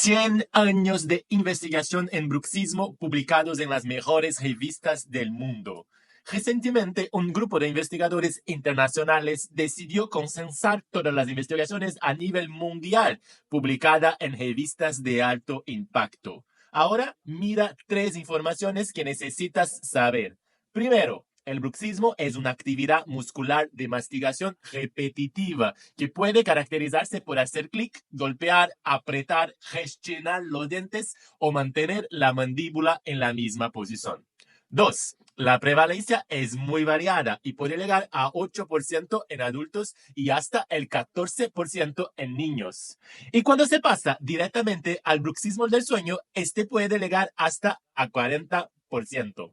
100 años de investigación en bruxismo publicados en las mejores revistas del mundo. Recientemente, un grupo de investigadores internacionales decidió consensar todas las investigaciones a nivel mundial publicadas en revistas de alto impacto. Ahora, mira 3 informaciones que necesitas saber. Primero, el bruxismo es una actividad muscular de mastigación repetitiva que puede caracterizarse por hacer clic, golpear, apretar, rechinar los dientes o mantener la mandíbula en la misma posición. 2. La prevalencia es muy variada y puede llegar a 8% en adultos y hasta el 14% en niños. Y cuando se pasa directamente al bruxismo del sueño, este puede llegar hasta a 40%.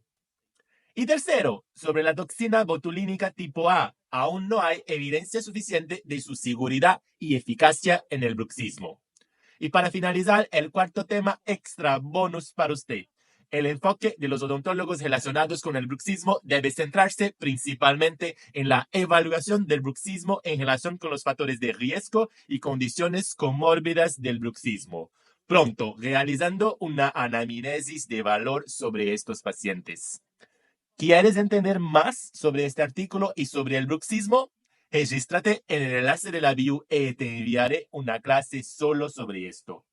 Y tercero, sobre la toxina botulínica tipo A, aún no hay evidencia suficiente de su seguridad y eficacia en el bruxismo. Y para finalizar, el cuarto tema extra bonus para usted. El enfoque de los odontólogos relacionados con el bruxismo debe centrarse principalmente en la evaluación del bruxismo en relación con los factores de riesgo y condiciones comórbidas del bruxismo. Pronto, realizando una anamnesis de valor sobre estos pacientes. ¿Quieres entender más sobre este artículo y sobre el bruxismo? Regístrate en el enlace de la bio y te enviaré una clase solo sobre esto.